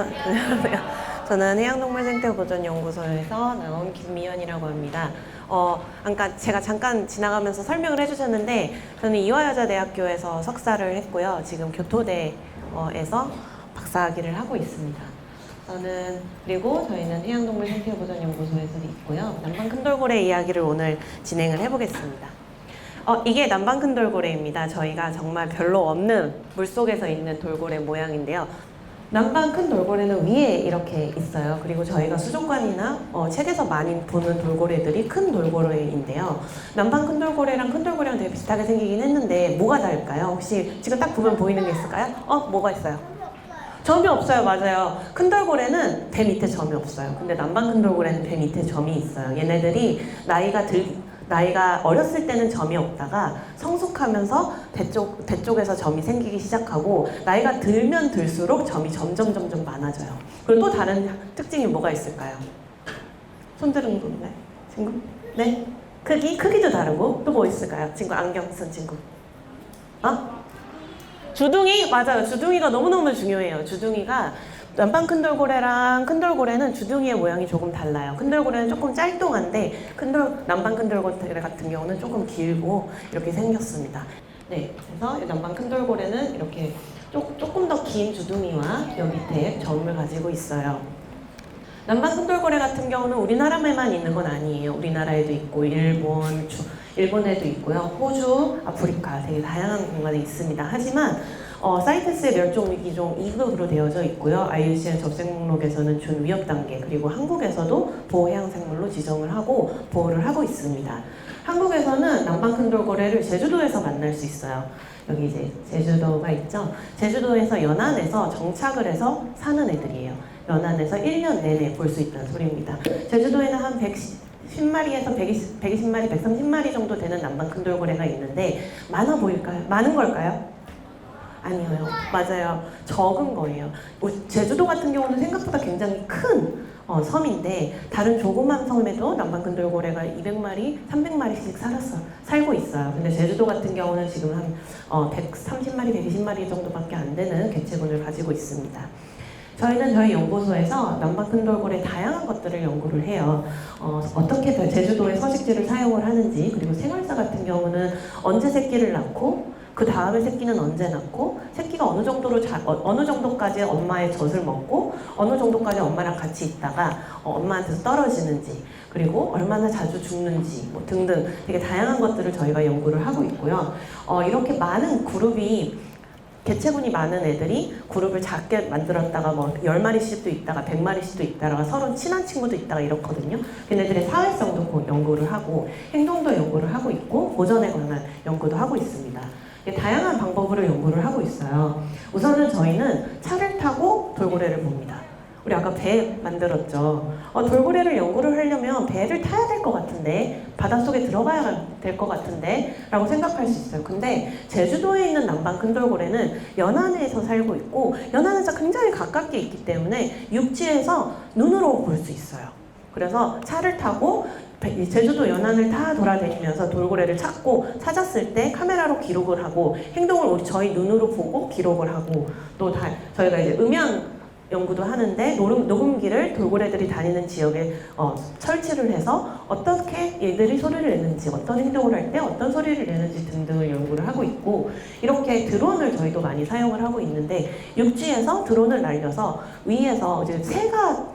안녕하세요. 저는 해양동물생태보존연구소에서 나온 김미연이라고 합니다. 아까 제가 잠깐 지나가면서 설명을 해주셨는데, 저는 이화여자대학교에서 석사를 했고요. 지금 교토대에서 박사학위를 하고 있습니다. 그리고 저희는 해양동물생태보존연구소에서 있고요. 남방큰돌고래 이야기를 오늘 진행을 해보겠습니다. 이게 남방큰돌고래입니다. 저희가 정말 별로 없는 물속에서 있는 돌고래 모양인데요. 남방큰돌고래는 위에 이렇게 있어요. 그리고 저희가 수족관이나 책에서 많이 보는 돌고래들이 큰 돌고래인데요. 남방큰돌고래랑 큰돌고래랑 되게 비슷하게 생기긴 했는데 뭐가 다를까요? 혹시 지금 딱 보면 보이는 게 있을까요? 뭐가 있어요? 점이 없어요. 맞아요. 큰돌고래는 배 밑에 점이 없어요. 근데 남방큰돌고래는 배 밑에 점이 있어요. 얘네들이 나이가 어렸을 때는 점이 없다가 성숙하면서 배 쪽에서 점이 생기기 시작하고, 나이가 들면 들수록 점이 점점 많아져요. 그리고 또 다른 특징이 뭐가 있을까요? 손 들은 건가요? 친구? 네? 크기도 다르고 또 뭐 있을까요? 친구, 안경 쓴 친구. 주둥이? 맞아요. 주둥이가 너무너무 중요해요. 주둥이가 남방큰돌고래랑 큰돌고래는 주둥이의 모양이 조금 달라요. 큰돌고래는 조금 짤뚱한데 남방큰돌고래 같은 경우는 조금 길고 이렇게 생겼습니다. 네, 그래서 남방큰돌고래는 이렇게 조금 더 긴 주둥이와 여 밑에 점을 가지고 있어요. 남방큰돌고래 같은 경우는 우리나라에만 있는 건 아니에요. 우리나라에도 있고 일본에도 있고요. 호주, 아프리카 되게 다양한 공간에 있습니다. 하지만 사이테스의 멸종위기종 2급으로 되어져 있고요. IUCN 접색 목록에서는 준위협 단계, 그리고 한국에서도 보호해양생물로 지정을 하고 보호를 하고 있습니다. 한국에서는 남방큰돌고래를 제주도에서 만날 수 있어요. 여기 이제 제주도가 있죠. 제주도에서 연안에서 정착을 해서 사는 애들이에요. 연안에서 1년 내내 볼 수 있다는 소리입니다. 제주도에는 한 110마리에서 120마리, 130마리 정도 되는 남방큰돌고래가 있는데 많아 보일까요? 많은 걸까요? 아니에요. 맞아요. 적은 거예요. 제주도 같은 경우는 생각보다 굉장히 큰 섬인데, 다른 조그만 섬에도 남방큰돌고래가 200마리, 300마리씩 살고 있어요. 근데 제주도 같은 경우는 지금 한 130마리, 120마리 정도밖에 안 되는 개체군을 가지고 있습니다. 저희는 저희 연구소에서 남방큰돌고래 다양한 것들을 연구를 해요. 어떻게 제주도의 서식지를 사용을 하는지, 그리고 생활사 같은 경우는 언제 새끼를 낳고 그 다음에 새끼는 언제 낳고, 새끼가 어느 정도까지 엄마의 젖을 먹고 어느 정도까지 엄마랑 같이 있다가 엄마한테서 떨어지는지, 그리고 얼마나 자주 죽는지 등등 되게 다양한 것들을 저희가 연구를 하고 있고요. 이렇게 많은 개체군이 많은 애들이 그룹을 작게 만들었다가 10마리씩도 있다가 100마리씩도 있다가 서로 친한 친구도 있다가 이렇거든요. 걔네들의 사회성도 연구를 하고 행동도 연구를 하고 있고 보전에 관한 연구도 하고 있습니다. 다양한 방법으로 연구를 하고 있어요. 우선은 저희는 차를 타고 돌고래를 봅니다. 우리 아까 배 만들었죠. 돌고래를 연구를 하려면 배를 타야 될 것 같은데, 바닷속에 들어가야 될 것 같은데 라고 생각할 수 있어요. 근데 제주도에 있는 남방큰돌고래는 연안에서 살고 있고, 연안에서 굉장히 가깝게 있기 때문에 육지에서 눈으로 볼 수 있어요. 그래서 차를 타고 제주도 연안을 다 돌아다니면서 돌고래를 찾았을 때 카메라로 기록을 하고, 행동을 저희 눈으로 보고 기록을 하고, 또 저희가 이제 음향 연구도 하는데 녹음기를 돌고래들이 다니는 지역에 설치를 해서 어떻게 얘들이 소리를 내는지, 어떤 행동을 할 때 어떤 소리를 내는지 등등을 연구를 하고 있고, 이렇게 드론을 저희도 많이 사용을 하고 있는데, 육지에서 드론을 날려서 위에서 이제 새가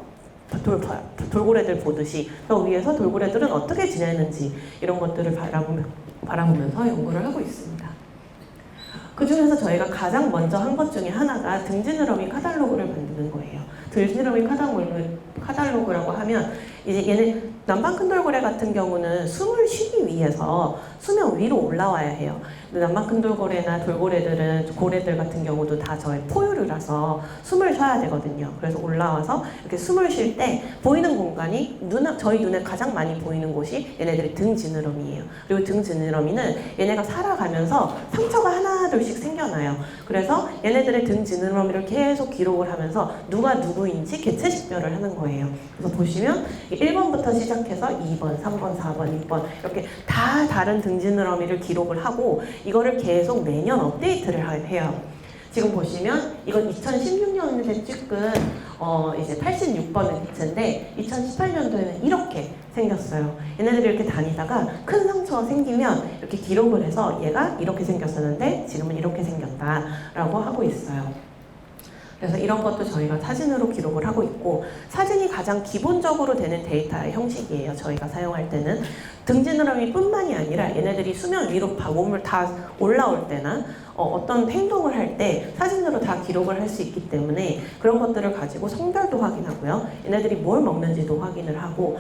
돌고래들 보듯이 저 위에서 돌고래들은 어떻게 지내는지 이런 것들을 바라보면서 연구를 하고 있습니다. 그 중에서 저희가 가장 먼저 한 것 중에 하나가 등지느러미 카탈로그를 만드는 거예요. 등지느러미 카탈로그라고 하면, 이제 얘네 남방큰돌고래 같은 경우는 숨을 쉬기 위해서 수면 위로 올라와야 해요. 근데 남방큰돌고래나 돌고래들 같은 경우도 다 저의 포유류라서 숨을 쉬어야 되거든요. 그래서 올라와서 이렇게 숨을 쉴 때 보이는 공간이 저희 눈에 가장 많이 보이는 곳이 얘네들의 등지느러미예요. 그리고 등지느러미는 얘네가 살아가면서 상처가 하나둘씩 생겨나요. 그래서 얘네들의 등지느러미를 계속 기록을 하면서 누가 누구인지 개체 식별을 하는 거예요. 그래서 보시면 1번부터 시작해서 2번, 3번, 4번, 6번 이렇게 다 다른 등지느러미를 기록을 하고, 이거를 계속 매년 업데이트를 해요. 지금 보시면 이건 2016년에 찍은 이제 86번의 개체인데 2018년도에는 이렇게 생겼어요. 얘네들이 이렇게 다니다가 큰 상처가 생기면 이렇게 기록을 해서 얘가 이렇게 생겼었는데 지금은 이렇게 생겼다라고 하고 있어요. 그래서 이런 것도 저희가 사진으로 기록을 하고 있고, 사진이 가장 기본적으로 되는 데이터의 형식이에요. 저희가 사용할 때는 등지느러미 뿐만이 아니라 얘네들이 수면 위로 몸을 다 올라올 때나 어떤 행동을 할 때 사진으로 다 기록을 할 수 있기 때문에 그런 것들을 가지고 성별도 확인하고요. 얘네들이 뭘 먹는지도 확인을 하고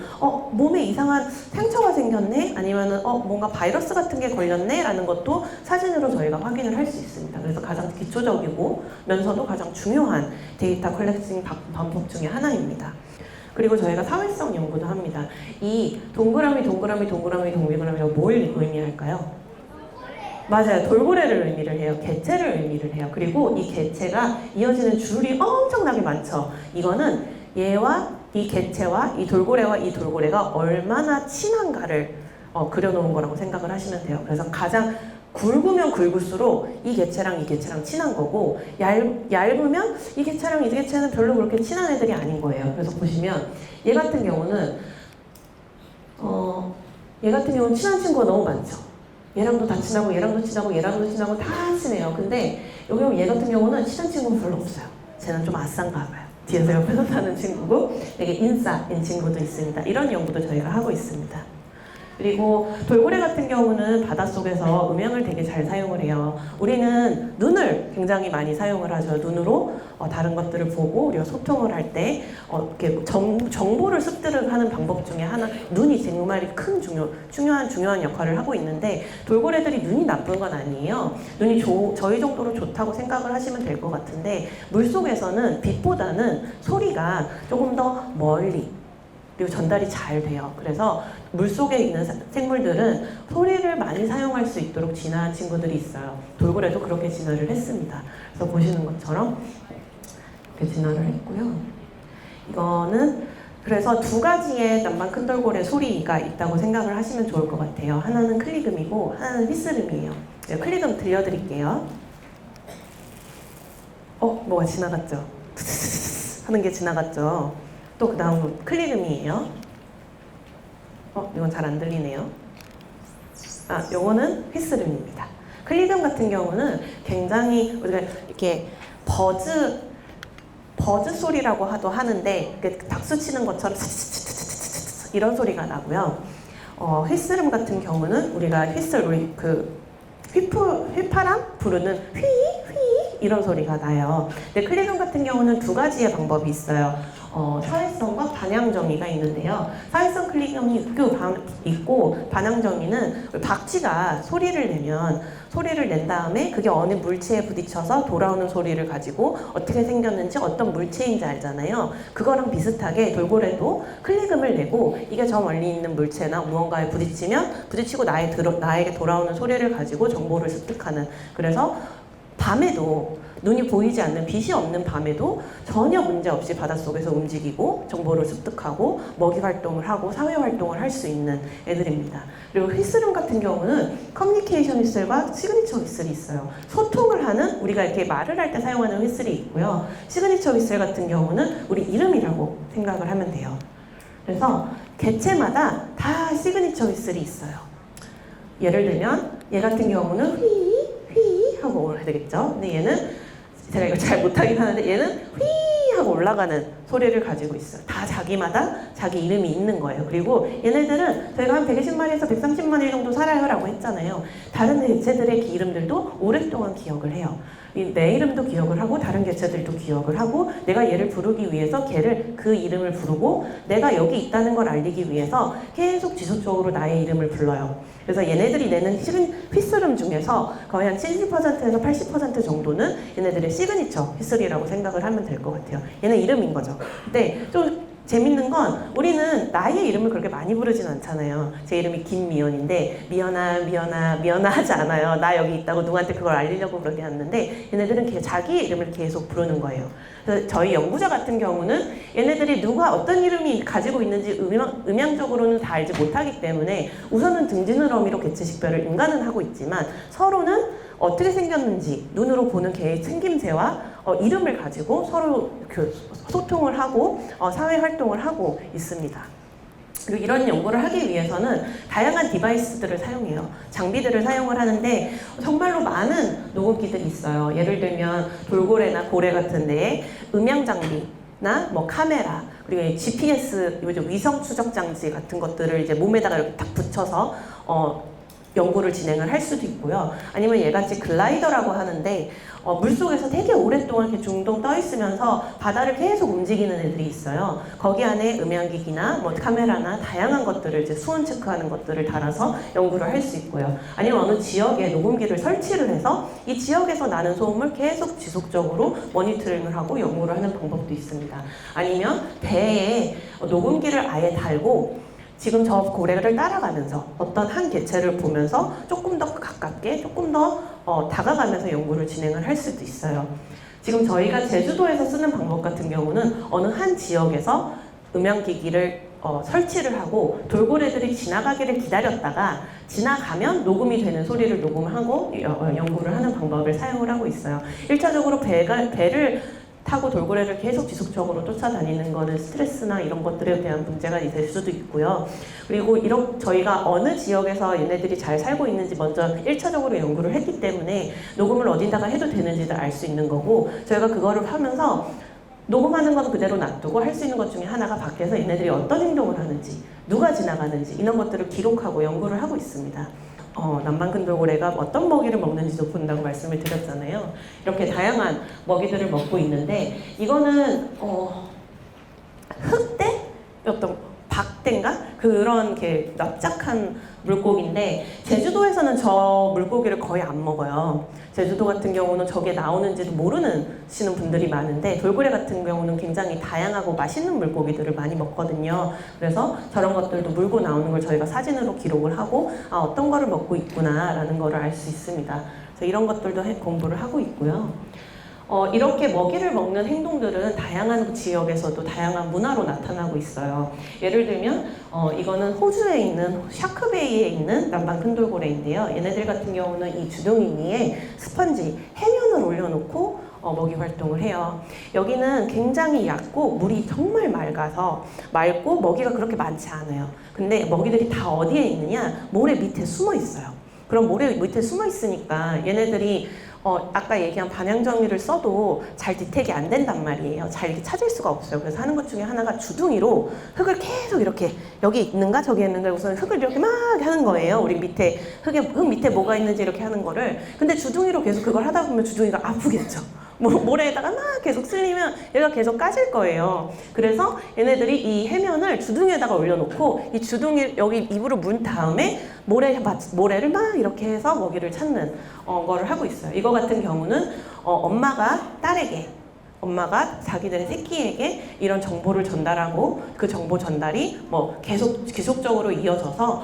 몸에 이상한 상처가 생겼네? 아니면은 뭔가 바이러스 같은 게 걸렸네? 라는 것도 사진으로 저희가 확인을 할 수 있습니다. 그래서 가장 기초적이고 면서도 가장 중요한 데이터 컬렉팅 방법 중에 하나입니다. 그리고 저희가 사회성 연구도 합니다. 이 동그라미가 뭘 의미할까요? 맞아요. 돌고래를 의미를 해요. 개체를 의미를 해요. 그리고 이 개체가 이어지는 줄이 엄청나게 많죠. 이거는 얘와 이 개체와 이 돌고래가 얼마나 친한가를 그려놓은 거라고 생각을 하시면 돼요. 그래서 가장 굵으면 굵을수록 이 개체랑 친한 거고, 얇으면 이 개체는 별로 그렇게 친한 애들이 아닌 거예요. 그래서 보시면 얘 같은 경우는 친한 친구가 너무 많죠. 얘랑도 다 친하고 얘랑도 친하고 다 친해요. 근데 여기 얘 같은 경우는 친한 친구가 별로 없어요. 쟤는 좀 아싼가 봐요. 뒤에서 옆에서 타는 친구고, 되게 인싸인 친구도 있습니다. 이런 연구도 저희가 하고 있습니다. 그리고 돌고래 같은 경우는 바닷속에서 음향을 되게 잘 사용을 해요. 우리는 눈을 굉장히 많이 사용을 하죠. 눈으로 다른 것들을 보고 우리가 소통을 할 때 이렇게 정보를 습득하는 방법 중에 하나, 눈이 정말 큰 중요한 역할을 하고 있는데, 돌고래들이 눈이 나쁜 건 아니에요. 눈이 저희 정도로 좋다고 생각을 하시면 될 것 같은데, 물속에서는 빛보다는 소리가 조금 더 멀리 그리고 전달이 잘 돼요. 그래서 물속에 있는 생물들은 소리를 많이 사용할 수 있도록 진화한 친구들이 있어요. 돌고래도 그렇게 진화를 했습니다. 그래서 보시는 것처럼 이렇게 진화를 했고요. 이거는 그래서 두 가지의 남방 큰 돌고래 소리가 있다고 생각을 하시면 좋을 것 같아요. 하나는 클리금이고 하나는 휘스름이에요. 클리금 들려드릴게요. 뭐가 지나갔죠? 하는 게 지나갔죠? 또 그 다음 클리금이에요. 이건 잘 안 들리네요. 요거는 휘스름입니다. 클리금 같은 경우는 굉장히 우리가 이렇게 버즈 소리라고 하는데 박수 치는 것처럼 이런 소리가 나고요. 휘스름 같은 경우는 우리가 휘파람 부르는 휘 이런 소리가 나요. 근데 클리금 같은 경우는 두 가지의 방법이 있어요. 사회성과 반향정의가 있는데요. 사회성 클리금이 있고, 반향정의는 박쥐가 소리를 낸 다음에 그게 어느 물체에 부딪혀서 돌아오는 소리를 가지고 어떻게 생겼는지 어떤 물체인지 알잖아요. 그거랑 비슷하게 돌고래도 클리금을 내고 이게 저 멀리 있는 물체나 무언가에 부딪히고 나에게 돌아오는 소리를 가지고 정보를 습득하는, 그래서 밤에도 눈이 보이지 않는 빛이 없는 밤에도 전혀 문제없이 바닷속에서 움직이고 정보를 습득하고 먹이 활동을 하고 사회 활동을 할 수 있는 애들입니다. 그리고 휘스름 같은 경우는 커뮤니케이션 휘슬과 시그니처 휘슬이 있어요. 소통을 하는, 우리가 이렇게 말을 할 때 사용하는 휘슬이 있고요. 시그니처 휘슬 같은 경우는 우리 이름이라고 생각을 하면 돼요. 그래서 개체마다 다 시그니처 휘슬이 있어요. 예를 들면 얘 같은 경우는 휘 하고 올라야 되겠죠. 근데 얘는 제가 이걸 잘 못하긴 하는데 얘는 휘 하고 올라가는 소리를 가지고 있어요. 다 자기마다 자기 이름이 있는 거예요. 그리고 얘네들은 저희가 한 120마리에서 130마리 정도 살아요 라고 했잖아요. 다른 개체들의 이름들도 오랫동안 기억을 해요. 내 이름도 기억을 하고 다른 개체들도 기억을 하고, 내가 얘를 부르기 위해서 걔를 그 이름을 부르고, 내가 여기 있다는 걸 알리기 위해서 계속 지속적으로 나의 이름을 불러요. 그래서 얘네들이 내는 휘스름 중에서 거의 한 70%에서 80% 정도는 얘네들의 시그니처 휘슬이라고 생각을 하면 될 것 같아요. 얘는 이름인 거죠. 근데 좀 재밌는 건 우리는 나의 이름을 그렇게 많이 부르진 않잖아요. 제 이름이 김미연인데 미연아 하지 않아요. 나 여기 있다고 누구한테 그걸 알리려고 그러게 하는데, 얘네들은 자기 이름을 계속 부르는 거예요. 그래서 저희 연구자 같은 경우는 얘네들이 누가 어떤 이름이 가지고 있는지 음향적으로는 다 알지 못하기 때문에 우선은 등지느러미로 개체 식별을 인간은 하고 있지만 서로는 어떻게 생겼는지 눈으로 보는 개의 생김새와 이름을 가지고 서로 소통을 하고 사회 활동을 하고 있습니다. 그리고 이런 연구를 하기 위해서는 다양한 디바이스들을 사용해요. 장비들을 사용을 하는데 정말로 많은 녹음기들이 있어요. 예를 들면 돌고래나 고래 같은 데에 음향 장비나 뭐 카메라, 그리고 GPS, 요즘 위성 추적 장치 같은 것들을 이제 몸에다가 이렇게 딱 붙여서 연구를 진행을 할 수도 있고요. 아니면 얘같이 글라이더라고 하는데 물속에서 되게 오랫동안 이렇게 둥둥 떠 있으면서 바다를 계속 움직이는 애들이 있어요. 거기 안에 음향기기나 뭐 카메라나 다양한 것들을 이제 수온 체크하는 것들을 달아서 연구를 할 수 있고요. 아니면 어느 지역에 녹음기를 설치를 해서 이 지역에서 나는 소음을 계속 지속적으로 모니터링을 하고 연구를 하는 방법도 있습니다. 아니면 배에 녹음기를 아예 달고 지금 저 고래를 따라가면서 어떤 한 개체를 보면서 조금 더 가깝게, 조금 더 다가가면서 연구를 진행을 할 수도 있어요. 지금 저희가 제주도에서 쓰는 방법 같은 경우는 어느 한 지역에서 음향기기를 설치를 하고 돌고래들이 지나가기를 기다렸다가 지나가면 녹음이 되는 소리를 녹음하고 연구를 하는 방법을 사용을 하고 있어요. 1차적으로 배를 타고 돌고래를 계속 지속적으로 쫓아다니는 거는 스트레스나 이런 것들에 대한 문제가 될 수도 있고요. 그리고 저희가 어느 지역에서 얘네들이 잘 살고 있는지 먼저 1차적으로 연구를 했기 때문에 녹음을 어디다가 해도 되는지도 알 수 있는 거고, 저희가 그거를 하면서 녹음하는 건 그대로 놔두고 할 수 있는 것 중에 하나가 밖에서 얘네들이 어떤 행동을 하는지, 누가 지나가는지 이런 것들을 기록하고 연구를 하고 있습니다. 남방큰돌고래가 어떤 먹이를 먹는지도 본다고 말씀을 드렸잖아요. 이렇게 다양한 먹이들을 먹고 있는데 이거는 흑대? 어떤 박대인가? 그런 게 납작한 물고기인데 제주도에서는 저 물고기를 거의 안 먹어요. 제주도 같은 경우는 저게 나오는지도 모르시는 분들이 많은데 돌고래 같은 경우는 굉장히 다양하고 맛있는 물고기들을 많이 먹거든요. 그래서 저런 것들도 물고 나오는 걸 저희가 사진으로 기록을 하고 어떤 거를 먹고 있구나 라는 거를 알 수 있습니다. 그래서 이런 것들도 공부를 하고 있고요. 이렇게 먹이를 먹는 행동들은 다양한 지역에서도 다양한 문화로 나타나고 있어요. 예를 들면 이거는 호주에 있는 샤크베이에 있는 남방큰돌고래인데요. 얘네들 같은 경우는 이 주둥이 위에 스펀지, 해면을 올려놓고 먹이 활동을 해요. 여기는 굉장히 얕고 물이 정말 맑고 먹이가 그렇게 많지 않아요. 근데 먹이들이 다 어디에 있느냐? 모래 밑에 숨어 있어요. 그럼 모래 밑에 숨어 있으니까 얘네들이 아까 얘기한 반향정리를 써도 잘 디텍이 안 된단 말이에요. 잘 이렇게 찾을 수가 없어요. 그래서 하는 것 중에 하나가 주둥이로 흙을 계속 이렇게 여기 있는가 저기 있는가 우선 흙을 이렇게 막 하는 거예요. 우리 밑에 흙 밑에 뭐가 있는지 이렇게 하는 거를. 근데 주둥이로 계속 그걸 하다 보면 주둥이가 아프겠죠. 모래에다가 막 계속 쓸리면 얘가 계속 까질 거예요. 그래서 얘네들이 이 해면을 주둥이에다가 올려놓고 이 주둥이 여기 입으로 문 다음에 모래를 막 이렇게 해서 먹이를 찾는 거를 하고 있어요. 이거 같은 경우는 엄마가 자기들의 새끼에게 이런 정보를 전달하고 그 정보 전달이 뭐 계속적으로 이어져서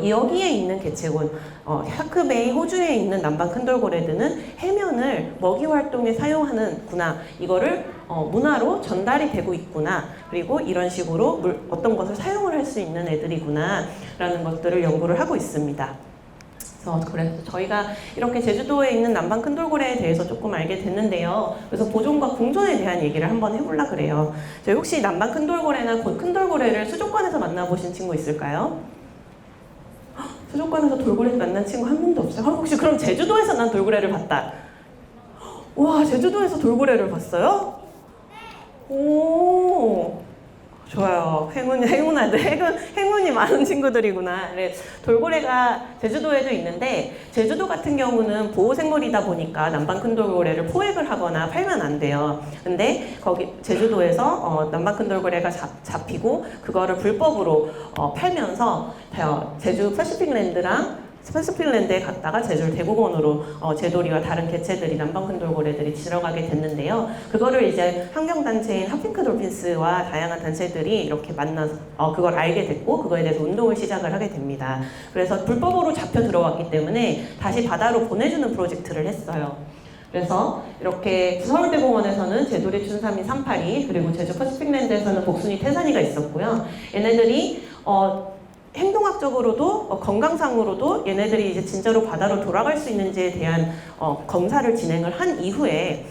여기에 있는 개체군 샤크베이 호주에 있는 남방큰돌고래들은 해면을 먹이 활동에 사용하는구나, 이거를 문화로 전달이 되고 있구나, 그리고 이런 식으로 어떤 것을 사용을 할 수 있는 애들이구나 라는 것들을 연구를 하고 있습니다. 그래서 저희가 이렇게 제주도에 있는 남방큰돌고래에 대해서 조금 알게 됐는데요. 그래서 보존과 공존에 대한 얘기를 한번 해보려고 그래요. 저희 혹시 남방큰돌고래나 큰돌고래를 수족관에서 만나보신 친구 있을까요? 수족관에서 돌고래 만난 친구 한 명도 없어요? 혹시 그럼 제주도에서 난 돌고래를 봤다. 와, 제주도에서 돌고래를 봤어요? 오, 좋아요. 행운이 많은 친구들이구나. 네, 돌고래가 제주도에도 있는데 제주도 같은 경우는 보호생물이다 보니까 남방큰돌고래를 포획을 하거나 팔면 안 돼요. 근데 거기 제주도에서 남방큰돌고래가 잡히고 그거를 불법으로 팔면서 제주 패시픽랜드에 갔다가 제주 대공원으로 제도리와 다른 개체들이 남방큰돌고래들이 들어가게 됐는데요. 그거를 이제 환경단체인 핫핑크 돌핀스와 다양한 단체들이 이렇게 만나서 그걸 알게 됐고 그거에 대해서 운동을 시작을 하게 됩니다. 그래서 불법으로 잡혀 들어왔기 때문에 다시 바다로 보내주는 프로젝트를 했어요. 그래서 이렇게 서울대공원에서는 제도리 춘삼이 382 그리고 제주 패시픽랜드에서는 복순이 태산이가 있었고요. 얘네들이 행동학적으로도 건강상으로도 얘네들이 이제 진짜로 바다로 돌아갈 수 있는지에 대한 검사를 진행을 한 이후에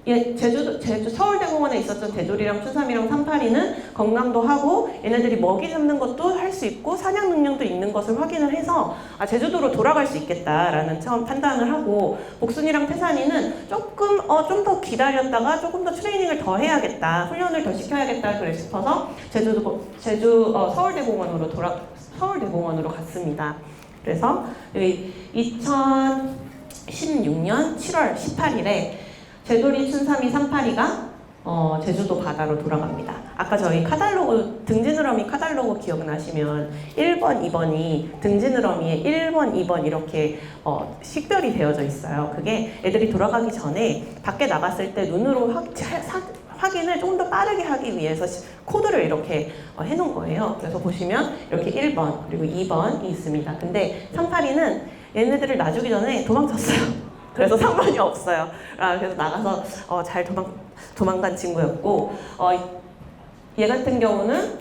제주 서울대공원에 있었던 대돌이랑 춘삼이랑 삼파리는 건강도 하고 얘네들이 먹이 잡는 것도 할 수 있고 사냥 능력도 있는 것을 확인을 해서 제주도로 돌아갈 수 있겠다라는 처음 판단을 하고, 복순이랑 태산이는 조금 좀 더 기다렸다가 조금 더 트레이닝을 더 해야겠다, 훈련을 더 시켜야겠다 그래 싶어서 서울대공원으로 갔습니다. 그래서 여기 2016년 7월 18일에 제돌이, 춘삼이, 삼파리가 제주도 바다로 돌아갑니다. 아까 저희 카달로그, 등지느러미 카달로그 기억나시면 1번, 2번이 등지느러미에 1번, 2번 이렇게 식별이 되어져 있어요. 그게 애들이 돌아가기 전에 밖에 나갔을 때 눈으로 확인을 조금 더 빠르게 하기 위해서 코드를 이렇게 해놓은 거예요. 그래서 보시면 이렇게 1번 그리고 2번이 있습니다. 근데 삼파리는 얘네들을 놔주기 전에 도망쳤어요. 그래서 3번이 없어요. 그래서 나가서 잘 도망간 친구였고, 얘 같은 경우는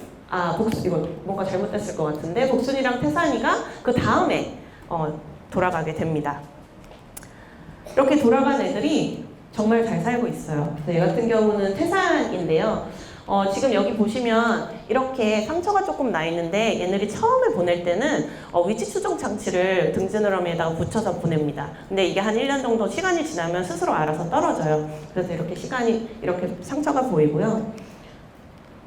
이거 뭔가 잘못됐을 것 같은데, 복순이랑 태산이가 그 다음에 돌아가게 됩니다. 이렇게 돌아간 애들이 정말 잘 살고 있어요. 얘 같은 경우는 태산인데요. 지금 여기 보시면 이렇게 상처가 조금 나 있는데, 얘네들이 처음에 보낼 때는 위치 추정 장치를 등지느러미에다가 붙여서 보냅니다. 근데 이게 한 1년 정도 시간이 지나면 스스로 알아서 떨어져요. 그래서 이렇게 이렇게 상처가 보이고요.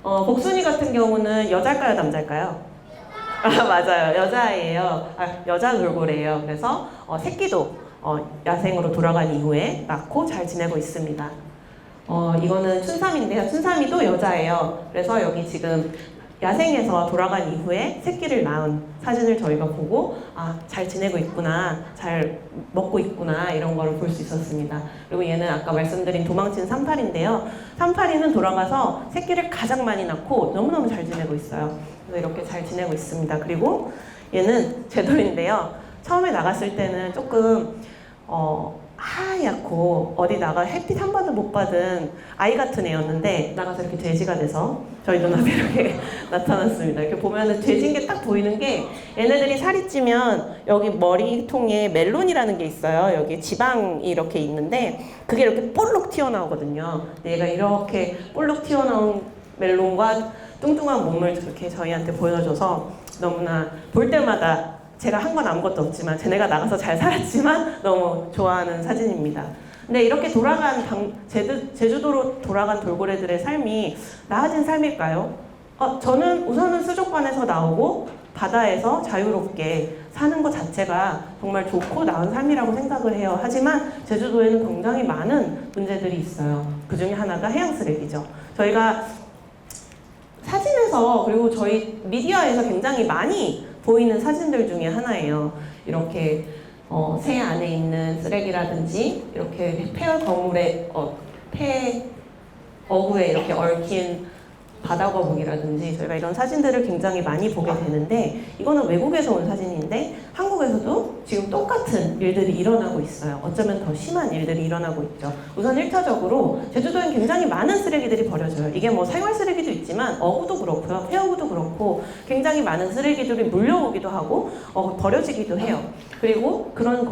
복순이 같은 경우는 여자일까요, 남자일까요? 맞아요. 여자예요. 여자 돌고래예요. 그래서 새끼도 야생으로 돌아간 이후에 낳고 잘 지내고 있습니다. 이거는 춘삼인데요. 춘삼이도 여자예요. 그래서 여기 지금 야생에서 돌아간 이후에 새끼를 낳은 사진을 저희가 보고 잘 지내고 있구나, 잘 먹고 있구나, 이런 거를 볼 수 있었습니다. 그리고 얘는 아까 말씀드린 도망친 삼파리인데요. 삼파리는 돌아가서 새끼를 가장 많이 낳고 너무너무 잘 지내고 있어요. 그래서 이렇게 잘 지내고 있습니다. 그리고 얘는 제돌인데요. 처음에 나갔을 때는 조금 하얗고 어디 나가 햇빛 한 번도 못 받은 아이 같은 애였는데, 나가서 이렇게 돼지가 돼서 저희 눈앞에 이렇게 나타났습니다. 이렇게 보면은 돼지인 게 딱 보이는 게, 얘네들이 살이 찌면 여기 머리통에 멜론이라는 게 있어요. 여기 지방이 이렇게 있는데 그게 이렇게 볼록 튀어나오거든요. 얘가 이렇게 볼록 튀어나온 멜론과 뚱뚱한 몸을 이렇게 저희한테 보여줘서 너무나 볼 때마다, 제가 한 건 아무것도 없지만 쟤네가 나가서 잘 살았지만 너무 좋아하는 사진입니다. 근데 이렇게 제주도로 돌아간 돌고래들의 삶이 나아진 삶일까요? 저는 우선은 수족관에서 나오고 바다에서 자유롭게 사는 것 자체가 정말 좋고 나은 삶이라고 생각을 해요. 하지만 제주도에는 굉장히 많은 문제들이 있어요. 그 중에 하나가 해양 쓰레기죠. 저희가 사진에서, 그리고 저희 미디어에서 굉장히 많이 보이는 사진들 중에 하나예요. 이렇게 새 안에 있는 쓰레기라든지, 이렇게 폐 어구에 이렇게 얽힌 바다거북이라든지, 저희가 이런 사진들을 굉장히 많이 보게 되는데, 이거는 외국에서 온 사진인데 한국에서도 지금 똑같은 일들이 일어나고 있어요. 어쩌면 더 심한 일들이 일어나고 있죠. 우선 1차적으로 제주도엔 굉장히 많은 쓰레기들이 버려져요. 이게 뭐 생활 쓰레기도 있지만 어구도 그렇고요, 폐어구도 그렇고 굉장히 많은 쓰레기들이 물려오기도 하고 버려지기도 해요. 그리고 그런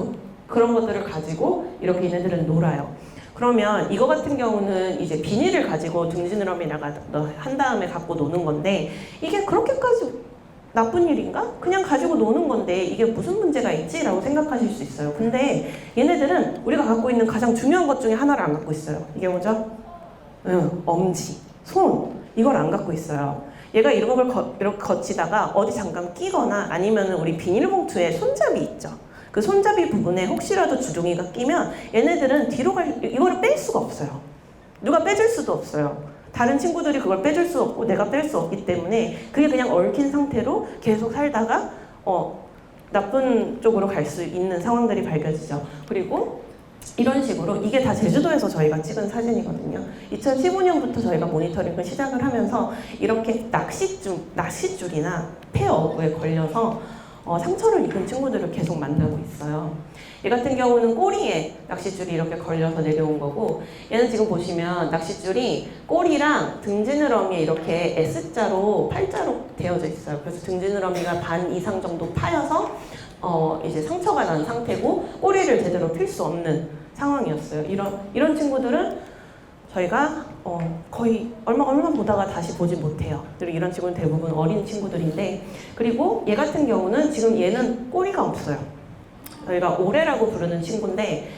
것들을 가지고 이렇게 얘네들은 놀아요. 그러면 이거 같은 경우는 이제 비닐을 가지고 등지느러미에다가 한 다음에 갖고 노는 건데, 이게 그렇게까지 나쁜 일인가? 그냥 가지고 노는 건데 이게 무슨 문제가 있지? 라고 생각하실 수 있어요. 근데 얘네들은 우리가 갖고 있는 가장 중요한 것 중에 하나를 안 갖고 있어요. 이게 뭐죠? 엄지, 손, 이걸 안 갖고 있어요. 얘가 이렇게 거치다가 어디 잠깐 끼거나 아니면 우리 비닐봉투에 손잡이 있죠. 그 손잡이 부분에 혹시라도 주둥이가 끼면 얘네들은 이거를 뺄 수가 없어요. 누가 빼줄 수도 없어요. 다른 친구들이 그걸 빼줄 수 없고 내가 뺄 수 없기 때문에 그게 그냥 얽힌 상태로 계속 살다가 나쁜 쪽으로 갈 수 있는 상황들이 밝혀지죠. 그리고 이런 식으로, 이게 다 제주도에서 저희가 찍은 사진이거든요. 2015년부터 저희가 모니터링을 시작을 하면서 이렇게 낚싯줄이나 폐어구에 걸려서 상처를 입은 친구들을 계속 만나고 있어요. 얘 같은 경우는 꼬리에 낚싯줄이 이렇게 걸려서 내려온 거고, 얘는 지금 보시면 낚싯줄이 꼬리랑 등지느러미에 이렇게 S자로 팔자로 되어져 있어요. 그래서 등지느러미가 반 이상 정도 파여서 이제 상처가 난 상태고 꼬리를 제대로 필 수 없는 상황이었어요. 이런 친구들은 저희가 거의 얼마 보다가 다시 보지 못해요. 그리고 이런 친구는 대부분 어린 친구들인데, 그리고 얘 같은 경우는 지금 얘는 꼬리가 없어요. 저희가 오레라고 부르는 친구인데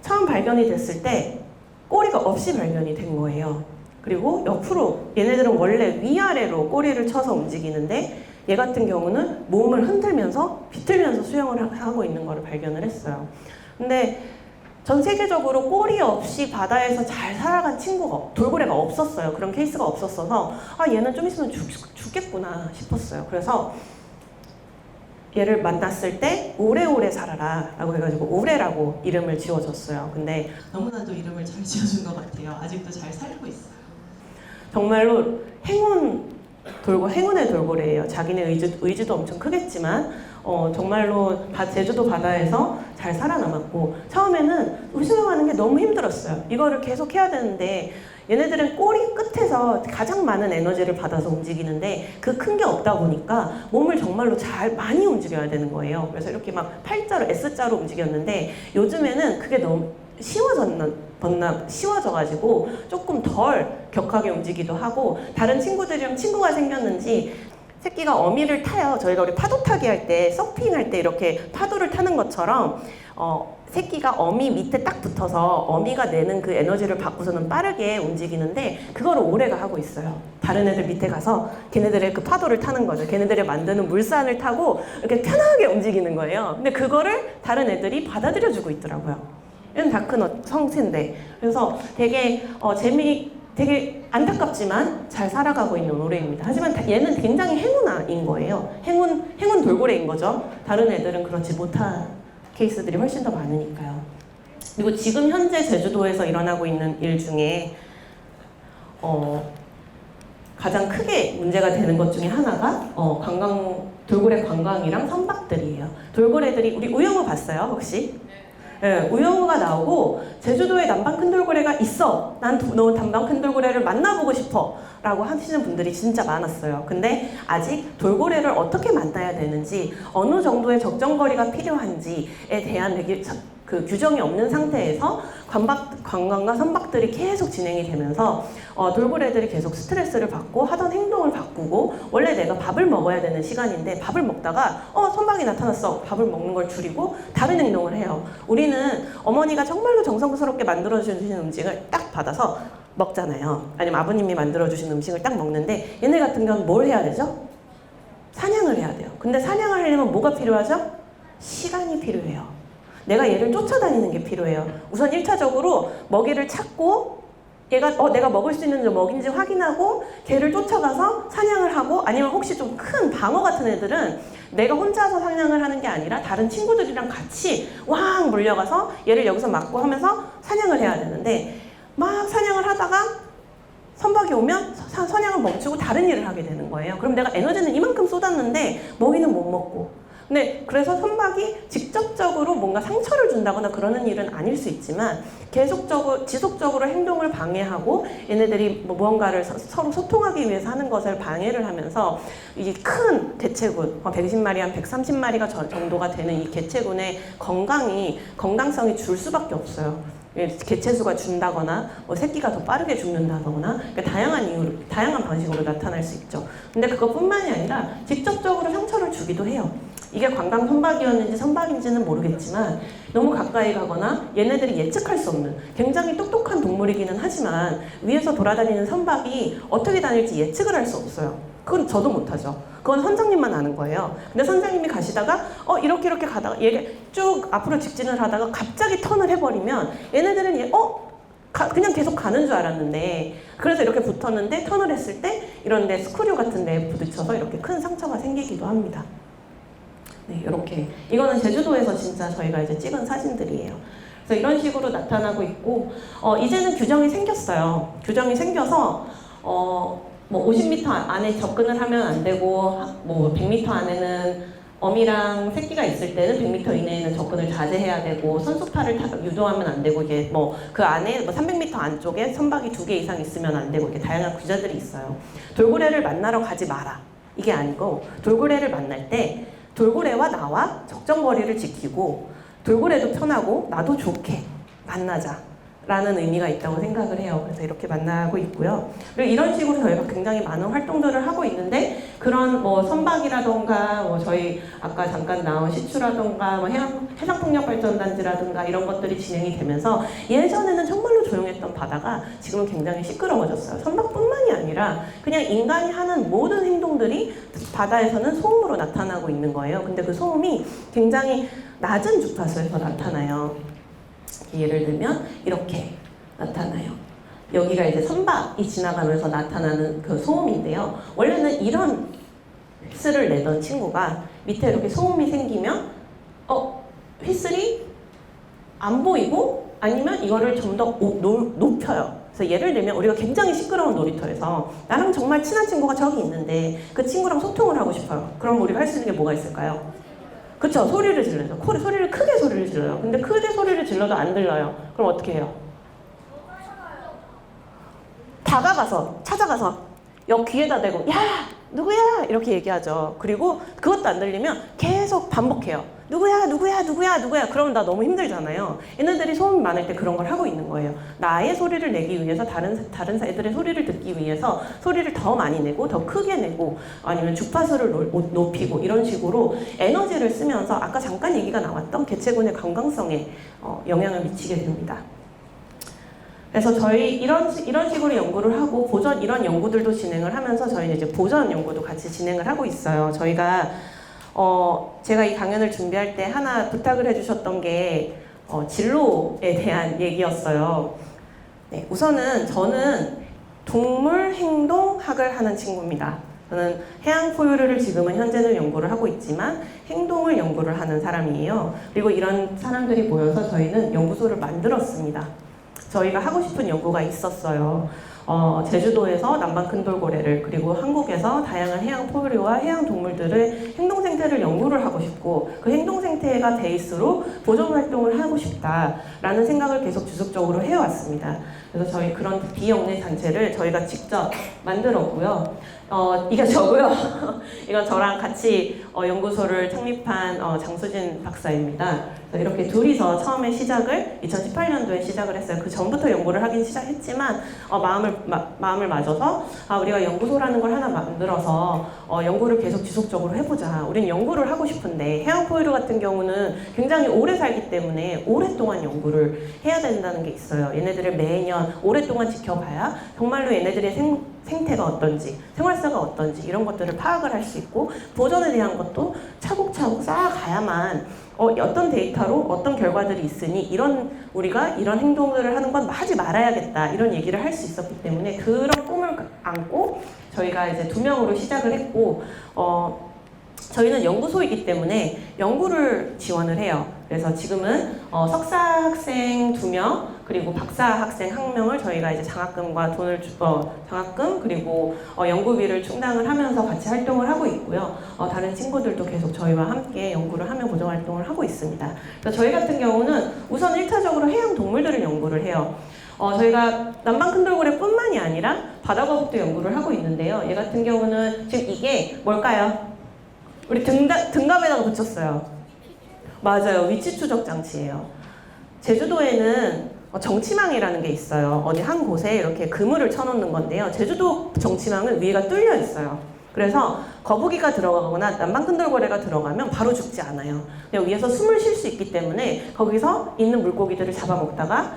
처음 발견이 됐을 때 꼬리가 없이 발견이 된 거예요. 그리고 옆으로 얘네들은 원래 위아래로 꼬리를 쳐서 움직이는데 얘 같은 경우는 몸을 흔들면서 비틀면서 수영을 하고 있는 거를 발견을 했어요. 근데 전 세계적으로 꼬리 없이 바다에서 잘 살아간 친구가, 돌고래가 없었어요. 그런 케이스가 없었어서 얘는 좀 있으면 죽겠구나 싶었어요. 그래서 얘를 만났을 때 오래오래 살아라 라고 해가지고 오래라고 이름을 지어줬어요. 근데 너무나도 이름을 잘 지어준 것 같아요. 아직도 잘 살고 있어요. 정말로 행운의 돌고래예요. 자기네 의지도 엄청 크겠지만 정말로 제주도 바다에서 잘 살아남았고, 처음에는 수영하는 게 너무 힘들었어요. 이거를 계속 해야 되는데 얘네들은 꼬리 끝에서 가장 많은 에너지를 받아서 움직이는데 그 큰 게 없다 보니까 몸을 정말로 많이 움직여야 되는 거예요. 그래서 이렇게 막 팔자로 S자로 움직였는데 요즘에는 그게 너무 쉬워져가지고 조금 덜 격하게 움직이기도 하고, 다른 친구들이랑 친구가 생겼는지 새끼가 어미를 타요. 저희가 우리 파도 타기 할 때, 서핑할 때 이렇게 파도를 타는 것처럼 새끼가 어미 밑에 딱 붙어서 어미가 내는 그 에너지를 받고서는 빠르게 움직이는데 그거를 오래가 하고 있어요. 다른 애들 밑에 가서 걔네들의 그 파도를 타는 거죠. 걔네들이 만드는 물산을 타고 이렇게 편하게 움직이는 거예요. 근데 그거를 다른 애들이 받아들여주고 있더라고요. 얘는 다큰 성체인데. 그래서 되게 되게 안타깝지만 잘 살아가고 있는 오래입니다. 하지만 얘는 굉장히 행운아인 거예요. 행운 돌고래인 거죠. 다른 애들은 그렇지 못한 케이스들이 훨씬 더 많으니까요. 그리고 지금 현재 제주도에서 일어나고 있는 일 중에 가장 크게 문제가 되는 것 중에 하나가 돌고래 관광이랑 선박들이에요. 돌고래들이, 우리 우영우 봤어요 혹시? 네, 우영우가 나오고 제주도에 남방 큰돌고래가 있어, 난 너 남방 큰돌고래를 만나보고 싶어 라고 하시는 분들이 진짜 많았어요. 근데 아직 돌고래를 어떻게 만나야 되는지, 어느 정도의 적정거리가 필요한지에 대한 그 규정이 없는 상태에서 관광과 선박들이 계속 진행이 되면서 돌고래들이 계속 스트레스를 받고 하던 행동을 바꾸고, 원래 내가 밥을 먹어야 되는 시간인데 밥을 먹다가 선박이 나타났어, 밥을 먹는 걸 줄이고 다른 행동을 해요. 우리는 어머니가 정말로 정성스럽게 만들어주시는 음식을 딱 받아서 먹잖아요. 아니면 아버님이 만들어주신 음식을 딱 먹는데 얘네 같은 경우는 뭘 해야 되죠? 사냥을 해야 돼요. 근데 사냥을 하려면 뭐가 필요하죠? 시간이 필요해요. 내가 얘를 쫓아다니는 게 필요해요. 우선 1차적으로 먹이를 찾고 내가 먹을 수 있는 먹인지 확인하고 걔를 쫓아가서 사냥을 하고, 아니면 혹시 좀 큰 방어 같은 애들은 내가 혼자서 사냥을 하는 게 아니라 다른 친구들이랑 같이 왕 몰려가서 얘를 여기서 막고 하면서 사냥을 해야 되는데, 막 사냥을 하다가 선박이 오면 사냥을 멈추고 다른 일을 하게 되는 거예요. 그럼 내가 에너지는 이만큼 쏟았는데 먹이는 못 먹고. 근데 그래서 선박이 직접적으로 뭔가 상처를 준다거나 그러는 일은 아닐 수 있지만 지속적으로 행동을 방해하고 얘네들이 무언가를 서로 소통하기 위해서 하는 것을 방해를 하면서 이 큰 개체군, 120마리, 한 130마리가 정도가 되는 이 개체군의 건강성이 줄 수밖에 없어요. 개체수가 준다거나 새끼가 더 빠르게 죽는다거나, 그러니까 다양한 방식으로 나타날 수 있죠. 근데 그것뿐만이 아니라 직접적으로 상처를 주기도 해요. 이게 관광 선박이었는지 선박인지는 모르겠지만 너무 가까이 가거나 얘네들이 예측할 수 없는 굉장히 똑똑한 동물이기는 하지만 위에서 돌아다니는 선박이 어떻게 다닐지 예측을 할 수 없어요. 그건 저도 못하죠. 그건 선장님만 아는 거예요. 근데 선장님이 가시다가 이렇게 가다가 얘가 쭉 앞으로 직진을 하다가 갑자기 턴을 해버리면 얘네들은 그냥 계속 가는 줄 알았는데, 그래서 이렇게 붙었는데 턴을 했을 때 이런 데 스크류 같은 데에 부딪혀서 이렇게 큰 상처가 생기기도 합니다. 네, 이렇게. 이거는 제주도에서 진짜 저희가 이제 찍은 사진들이에요. 그래서 이런 식으로 나타나고 있고, 이제는 규정이 생겼어요. 규정이 생겨서, 뭐 50m 안에 접근을 하면 안 되고, 뭐 100m 안에는 어미랑 새끼가 있을 때는 100m 이내에는 접근을 자제해야 되고 선수파를 유도하면 안 되고 이게 뭐 그 안에 뭐 300m 안쪽에 선박이 2개 이상 있으면 안 되고 이렇게 다양한 규제들이 있어요. 돌고래를 만나러 가지 마라. 이게 아니고 돌고래를 만날 때 돌고래와 나와 적정 거리를 지키고 돌고래도 편하고 나도 좋게 만나자. 라는 의미가 있다고 생각을 해요. 그래서 이렇게 만나고 있고요. 그리고 이런 식으로 저희가 굉장히 많은 활동들을 하고 있는데 그런 뭐 선박이라던가 뭐 저희 아까 잠깐 나온 시추라던가 뭐 해상폭력발전단지라든가 이런 것들이 진행이 되면서 예전에는 정말로 조용했던 바다가 지금은 굉장히 시끄러워졌어요. 선박뿐만이 아니라 그냥 인간이 하는 모든 행동들이 바다에서는 소음으로 나타나고 있는 거예요. 근데 그 소음이 굉장히 낮은 주파수에서 나타나요. 예를 들면 이렇게 나타나요. 여기가 이제 선박이 지나가면서 나타나는 그 소음인데요. 원래는 이런 휘슬을 내던 친구가 밑에 이렇게 소음이 생기면 휘슬이 안 보이고 아니면 이거를 좀 더 높여요. 그래서 예를 들면 우리가 굉장히 시끄러운 놀이터에서 나랑 정말 친한 친구가 저기 있는데 그 친구랑 소통을 하고 싶어요. 그럼 우리가 할 수 있는 게 뭐가 있을까요? 그쵸? 소리를 질러요. 소리를 크게 소리를 질러요. 근데 크게 소리를 질러도 안 들려요. 그럼 어떻게 해요? 다가가서 찾아가서 옆 귀에다 대고 야! 누구야? 이렇게 얘기하죠. 그리고 그것도 안 들리면 계속 반복해요. 누구야? 누구야? 누구야? 누구야? 그러면 나 너무 힘들잖아요. 얘네들이 소음이 많을 때 그런 걸 하고 있는 거예요. 나의 소리를 내기 위해서 다른 애들의 소리를 듣기 위해서 소리를 더 많이 내고 더 크게 내고 아니면 주파수를 높이고 이런 식으로 에너지를 쓰면서 아까 잠깐 얘기가 나왔던 개체군의 건강성에 영향을 미치게 됩니다. 그래서 저희 이런 식으로 연구를 하고 이런 연구들도 진행을 하면서 저희 이제 보전 연구도 같이 진행을 하고 있어요. 저희가 제가 이 강연을 준비할 때 하나 부탁을 해주셨던 게 진로에 대한 얘기였어요. 네, 우선은 저는 동물 행동학을 하는 친구입니다. 저는 해양 포유류를 지금은 현재는 연구를 하고 있지만 행동을 연구를 하는 사람이에요. 그리고 이런 사람들이 모여서 저희는 연구소를 만들었습니다. 저희가 하고 싶은 연구가 있었어요. 제주도에서 남방 큰돌고래를 그리고 한국에서 다양한 해양 포유류와 해양 동물들의 행동 생태를 연구를 하고 싶고 그 행동 생태가 베이스로 보존 활동을 하고 싶다라는 생각을 계속 지속적으로 해왔습니다. 그래서 저희 그런 비영리 단체를 저희가 직접 만들었고요. 이게 저고요. 이건 저랑 같이 연구소를 창립한 장수진 박사입니다. 이렇게 둘이서 처음에 시작을 2018년도에 시작을 했어요. 그 전부터 연구를 하긴 시작했지만 마음을 맞아서 우리가 연구소라는 걸 하나 만들어서 연구를 계속 지속적으로 해보자. 우린 연구를 하고 싶은데 해양 포유류 같은 경우는 굉장히 오래 살기 때문에 오랫동안 연구를 해야 된다는 게 있어요. 얘네들을 매년 오랫동안 지켜봐야 정말로 얘네들의 생태가 어떤지, 생활사가 어떤지 이런 것들을 파악을 할 수 있고 보존에 대한 것도 차곡차곡 쌓아가야만 어떤 데이터로 어떤 결과들이 있으니 우리가 이런 행동들을 하는 건 하지 말아야겠다 이런 얘기를 할 수 있었기 때문에 그런 꿈을 안고 저희가 이제 2명으로 시작을 했고 저희는 연구소이기 때문에 연구를 지원을 해요. 그래서 지금은 석사 학생 2명 그리고 박사 학생 1명을 저희가 이제 장학금과 장학금 그리고 연구비를 충당을 하면서 같이 활동을 하고 있고요. 다른 친구들도 계속 저희와 함께 연구를 하며 보존 활동을 하고 있습니다. 그래서 저희 같은 경우는 우선 1차적으로 해양 동물들을 연구를 해요. 저희가 남방 큰돌고래뿐만이 아니라 바다거북도 연구를 하고 있는데요. 얘 같은 경우는 지금 이게 뭘까요? 우리 등갑에다가 붙였어요. 맞아요. 위치 추적 장치예요. 제주도에는 정치망이라는 게 있어요. 어디 한 곳에 이렇게 그물을 쳐놓는 건데요. 제주도 정치망은 위에가 뚫려 있어요. 그래서 거북이가 들어가거나 남방 큰돌고래가 들어가면 바로 죽지 않아요. 그냥 위에서 숨을 쉴 수 있기 때문에 거기서 있는 물고기들을 잡아먹다가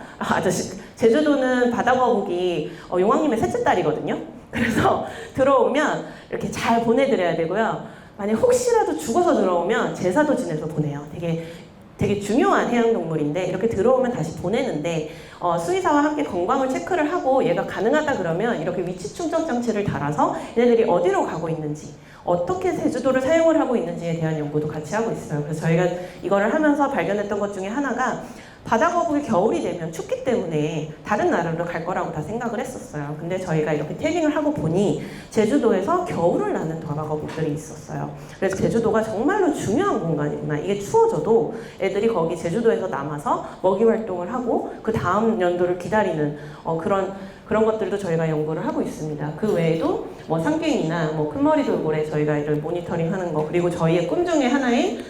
제주도는 바다거북이 용왕님의 셋째 딸이거든요. 그래서 들어오면 이렇게 잘 보내드려야 되고요. 만약 혹시라도 죽어서 들어오면 제사도 지내서 보내요. 되게 중요한 해양동물인데 이렇게 들어오면 다시 보내는데 수의사와 함께 건강을 체크를 하고 얘가 가능하다 그러면 이렇게 위치 충전 장치를 달아서 얘네들이 어디로 가고 있는지 어떻게 제주도를 사용을 하고 있는지에 대한 연구도 같이 하고 있어요. 그래서 저희가 이거를 하면서 발견했던 것 중에 하나가 바다거북이 겨울이 되면 춥기 때문에 다른 나라로 갈 거라고 다 생각을 했었어요. 근데 저희가 이렇게 태깅을 하고 보니 제주도에서 겨울을 나는 바다거북들이 있었어요. 그래서 제주도가 정말로 중요한 공간이구나. 이게 추워져도 애들이 거기 제주도에서 남아서 먹이 활동을 하고 그 다음 연도를 기다리는 그런 것들도 저희가 연구를 하고 있습니다. 그 외에도 뭐 상갱이나 뭐 큰머리 돌고래 저희가 이를 모니터링하는 거, 그리고 저희의 꿈 중에 하나인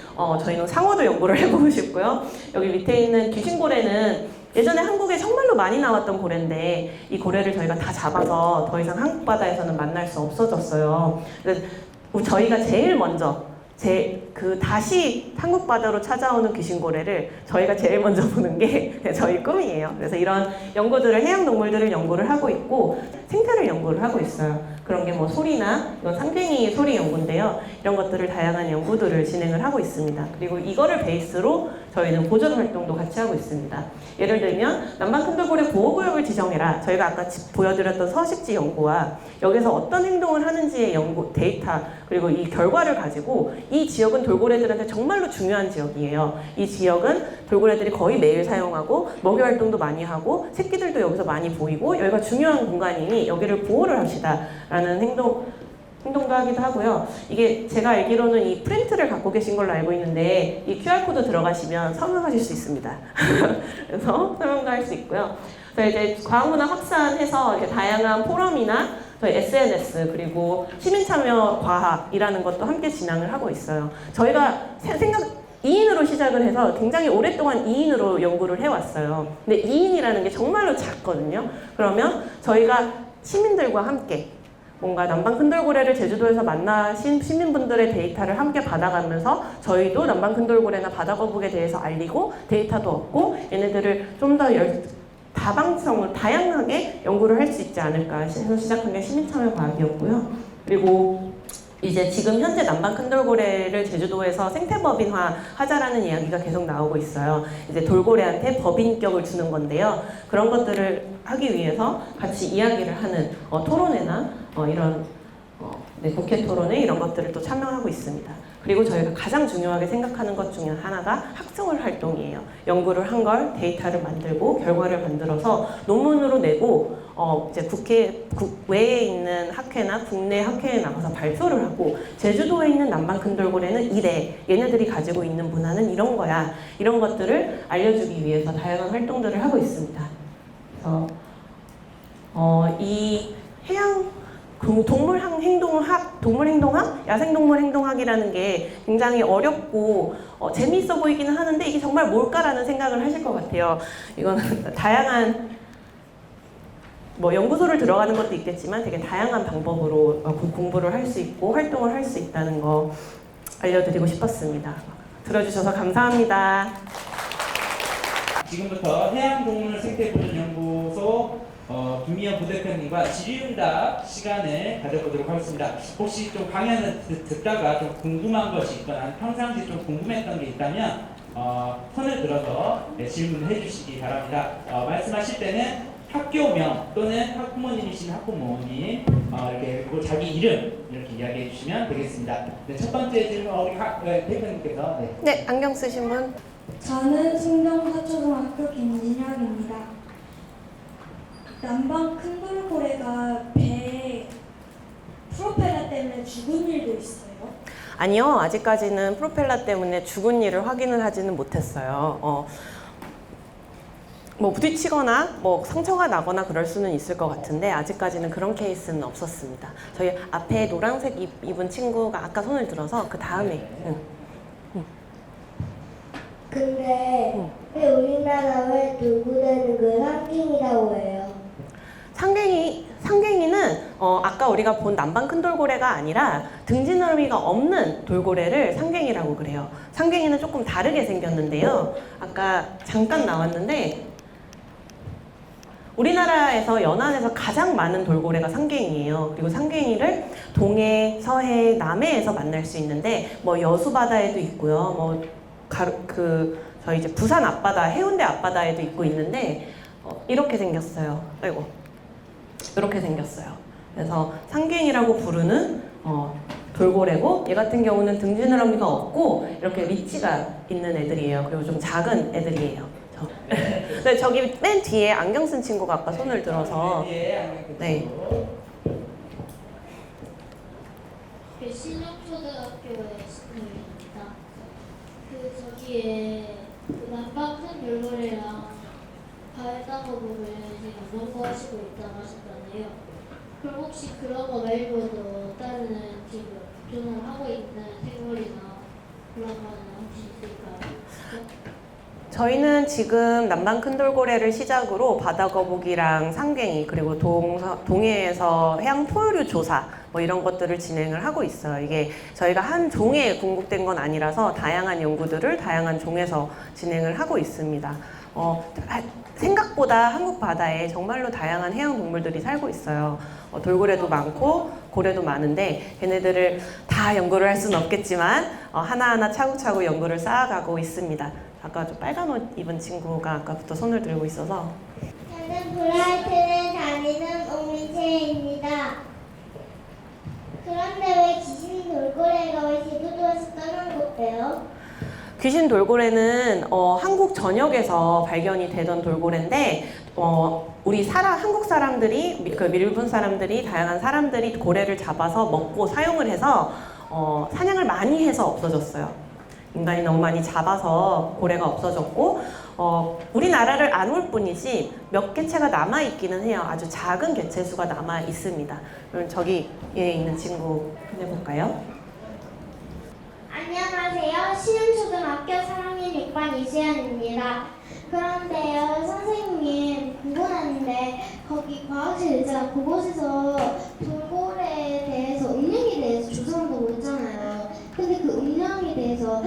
저희는 상어도 연구를 해보고 싶고요. 여기 밑에 있는 귀신고래는 예전에 한국에 정말로 많이 나왔던 고래인데 이 고래를 저희가 다 잡아서 더 이상 한국 바다에서는 만날 수 없어졌어요. 그래서 저희가 제일 먼저 다시 한국 바다로 찾아오는 귀신고래를 저희가 제일 먼저 보는 게 저희 꿈이에요. 그래서 이런 연구들을, 해양 동물들을 연구를 하고 있고 생태를 연구를 하고 있어요. 그런 게 뭐 소리나, 이건 상갱이 소리 연구인데요. 이런 것들을 다양한 연구들을 진행을 하고 있습니다. 그리고 이거를 베이스로 저희는 보존 활동도 같이 하고 있습니다. 예를 들면 남방큰돌고래 보호구역을 지정해라. 저희가 아까 보여드렸던 서식지 연구와 여기서 어떤 행동을 하는지의 연구 데이터, 그리고 이 결과를 가지고 이 지역은 돌고래들한테 정말로 중요한 지역이에요. 이 지역은 돌고래들이 거의 매일 사용하고 먹이 활동도 많이 하고 새끼들도 여기서 많이 보이고 여기가 중요한 공간이니 여기를 보호를 합시다 라는 행동도 하기도 하고요. 이게 제가 알기로는 이 프린트를 갖고 계신 걸로 알고 있는데 이 QR코드 들어가시면 설명하실 수 있습니다. 그래서 설명도 할 수 있고요. 그래서 이제 과학문화 확산해서 이렇게 다양한 포럼이나 저희 SNS 그리고 시민참여 과학이라는 것도 함께 진행을 하고 있어요. 저희가 2인으로 시작을 해서 굉장히 오랫동안 2인으로 연구를 해왔어요. 근데 2인이라는 게 정말로 작거든요. 그러면 저희가 시민들과 함께 뭔가 남방큰돌고래를 제주도에서 만나신 시민분들의 데이터를 함께 받아가면서 저희도 남방큰돌고래나 바다거북에 대해서 알리고 데이터도 얻고 얘네들을 좀 더 다양하게 연구를 할 수 있지 않을까 해서 시작한 게 시민참여 과학이었고요. 그리고 이제 지금 현재 남방큰돌고래를 제주도에서 생태법인화 하자라는 이야기가 계속 나오고 있어요. 이제 돌고래한테 법인격을 주는 건데요. 그런 것들을 하기 위해서 같이 이야기를 하는 토론회나 이런 국회 토론회 이런 것들을 또 참여하고 있습니다. 그리고 저희가 가장 중요하게 생각하는 것 중에 하나가 학술 활동이에요. 연구를 한 걸 데이터를 만들고 결과를 만들어서 논문으로 내고 이제 국외에 있는 학회나 국내 학회에 나가서 발표를 하고 제주도에 있는 남방큰돌고래는 이래, 얘네들이 가지고 있는 문화는 이런 거야, 이런 것들을 알려주기 위해서 다양한 활동들을 하고 있습니다. 그래서 이 해양 동물행동학, 야생동물행동학이라는 게 굉장히 어렵고 재미있어 보이기는 하는데 이게 정말 뭘까라는 생각을 하실 것 같아요. 이거는 다양한 연구소를 들어가는 것도 있겠지만 되게 다양한 방법으로 공부를 할 수 있고 활동을 할 수 있다는 거 알려드리고 싶었습니다. 들어주셔서 감사합니다. 지금부터 해양동물생태보존연구소 김미연 부대표님과 질의응답 시간을 가져보도록 하겠습니다. 혹시 좀 강연을 듣다가 좀 궁금한 것이 있거나 평상시 좀 궁금했던 게 있다면 손을 들어서 질문을 해주시기 바랍니다. 말씀하실 때는 학교명 또는 학부모님이신 학부모님 이렇게 그리고 자기 이름 이렇게 이야기해 주시면 되겠습니다. 네, 첫 번째 질문 우리 대표님께서 네, 안경 쓰신 분. 저는 승정사초등학교 김진혁입니다. 남방큰돌고래가 배에 프로펠러 때문에 죽은 일도 있어요? 아니요, 아직까지는 프로펠러 때문에 죽은 일을 확인을 하지는 못했어요. 부딪히거나 상처가 나거나 그럴 수는 있을 것 같은데 아직까지는 그런 케이스는 없었습니다. 저희 앞에 노란색 입은 친구가 아까 손을 들어서 그 다음에 근데 왜 우리나라 왜 돌고래는 그 상징이라고 해요? 상갱이는 아까 우리가 본 남방큰돌고래가 아니라 등지너미가 없는 돌고래를 상갱이라고 그래요. 상갱이는 조금 다르게 생겼는데요. 아까 잠깐 나왔는데 우리나라에서 연안에서 가장 많은 돌고래가 상갱이에요. 그리고 상갱이를 동해, 서해, 남해에서 만날 수 있는데 여수 바다에도 있고요. 저희 이제 부산 앞바다, 해운대 앞바다에도 있는데 이렇게 생겼어요. 이렇게 생겼어요. 그래서 상갱이라고 부르는 돌고래고 얘 같은 경우는 등지느러미가 없고 이렇게 리치가 있는 애들이에요. 그리고 좀 작은 애들이에요. 네, 저기 맨 뒤에 안경 쓴 친구가 아까 손을 들어서 네. 신협초등학교에 있습니다. 저기에 난방 큰 돌고래랑 발다거북을 지금 연구하시고 있다고 하셨잖아요. 그럼 혹시 그런 거 말고도 다른 지금 도전을 하고 있는 생물이나 그런 거는 혹시 있을까요? 저희는 지금 남방 큰돌고래를 시작으로 바다거북이랑 상갱이 그리고 동해에서 해양 포유류 조사 뭐 이런 것들을 진행을 하고 있어요. 이게 저희가 한 종에 궁극된 건 아니라서 다양한 연구들을 다양한 종에서 진행을 하고 있습니다. 생각보다 한국 바다에 정말로 다양한 해양 동물들이 살고 있어요. 돌고래도 많고 고래도 많은데 걔네들을 다 연구를 할 수는 없겠지만 하나하나 차곡차곡 연구를 쌓아가고 있습니다. 아까 저 빨간 옷 입은 친구가 아까부터 손을 들고 있어서 저는 브라이튼에 다니는 오민채입니다. 그런데 왜 귀신 돌고래가 왜 제주도에서 떠난 거예요? 귀신 돌고래는 한국 전역에서 발견이 되던 돌고래인데 우리 한국 사람들이 그 일본 사람들이 다양한 사람들이 고래를 잡아서 먹고 사용을 해서 사냥을 많이 해서 없어졌어요. 인간이 너무 많이 잡아서 고래가 없어졌고 우리나라를 안 올 뿐이지 몇 개체가 남아 있기는 해요. 아주 작은 개체수가 남아 있습니다. 그럼 저기 에 있는 친구 해볼까요? 안녕하세요. 시흥초등학교 3학년 6반 이수연입니다. 그런데요, 선생님 궁금한데 거기 과학실 있잖아. 그곳에서 돌고래에 대해서 음력에 대해서 조사한다고 했잖아요. 근데 그 음력에 대해서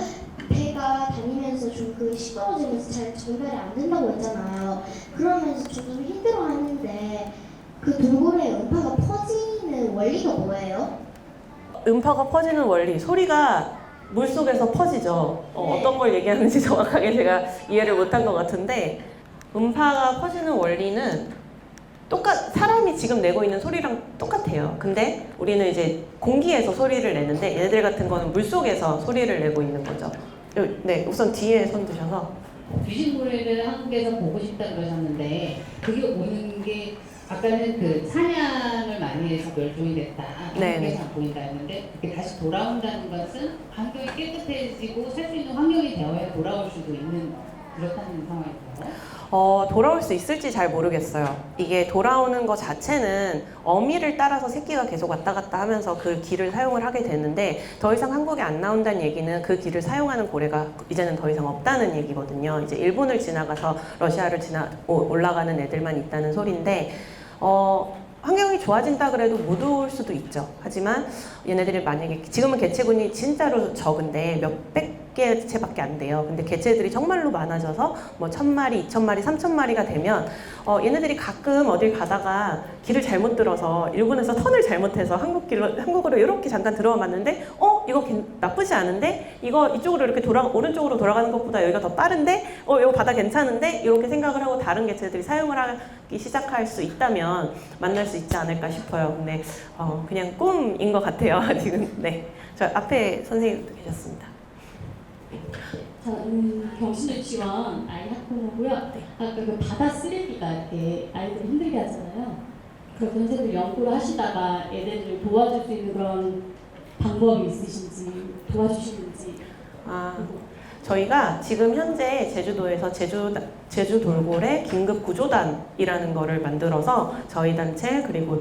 배가 다니면서 좀 그 시끄러지면서 잘 전달이 안 된다고 했잖아요. 그러면서 좀 힘들어하는데 그 돌고래의 음파가 퍼지는 원리가 뭐예요? 음파가 퍼지는 원리, 소리가 물속에서 퍼지죠. 어떤 걸 얘기하는지 정확하게 제가 이해를 못한 것 같은데 음파가 퍼지는 원리는 사람이 지금 내고 있는 소리랑 똑같아요. 근데 우리는 이제 공기에서 소리를 내는데 얘네들 같은 거는 물속에서 소리를 내고 있는 거죠. 네, 우선 뒤에 손 드셔서 귀신고래를 한국에서 보고 싶다 그러셨는데 그게 오는 게 아까는 그 사냥을 많이 해서 멸종이 됐다. 네, 한국에서 안 보인다 했는데 그게 다시 돌아온다는 것은 환경이 깨끗해지고 살 수 있는 환경이 되어야 돌아올 수도 있는 그렇다는 상황인가요? 돌아올 수 있을지 잘 모르겠어요. 이게 돌아오는 것 자체는 어미를 따라서 새끼가 계속 왔다 갔다 하면서 그 길을 사용을 하게 되는데 더 이상 한국에 안 나온다는 얘기는 그 길을 사용하는 고래가 이제는 더 이상 없다는 얘기거든요. 이제 일본을 지나가서 러시아를 올라가는 애들만 있다는 소리인데 환경이 좋아진다 그래도 못 올 수도 있죠. 하지만 얘네들이 만약에 지금은 개체군이 진짜로 적은데 몇백 개체밖에 안 돼요. 근데 개체들이 정말로 많아져서 뭐 1000마리, 2000마리, 3000마리가 되면 얘네들이 가끔 어딜 가다가 길을 잘못 들어서 일본에서 턴을 잘못해서 한국으로 이렇게 잠깐 들어와 봤는데 이거 나쁘지 않은데 이거 이쪽으로 이렇게 오른쪽으로 돌아가는 것보다 여기가 더 빠른데 이거 바다 괜찮은데 이렇게 생각을 하고 다른 개체들이 사용을 하기 시작할 수 있다면 만날 수 있지 않을까 싶어요. 근데 그냥 꿈인 것 같아요. 지금 네, 저 앞에 선생님도 계셨습니다. 저는 경신유치원 아이 학부모고요. 아까 그 바다 쓰레기가 이렇게 아이들 힘들게 하잖아요. 그래서 선생님들 연구를 하시다가 애들을 도와줄 수 있는 그런 방법이 있으신지 도와주시는지. 저희가 지금 현재 제주도에서 제주 돌고래 긴급 구조단이라는 거를 만들어서 저희 단체 그리고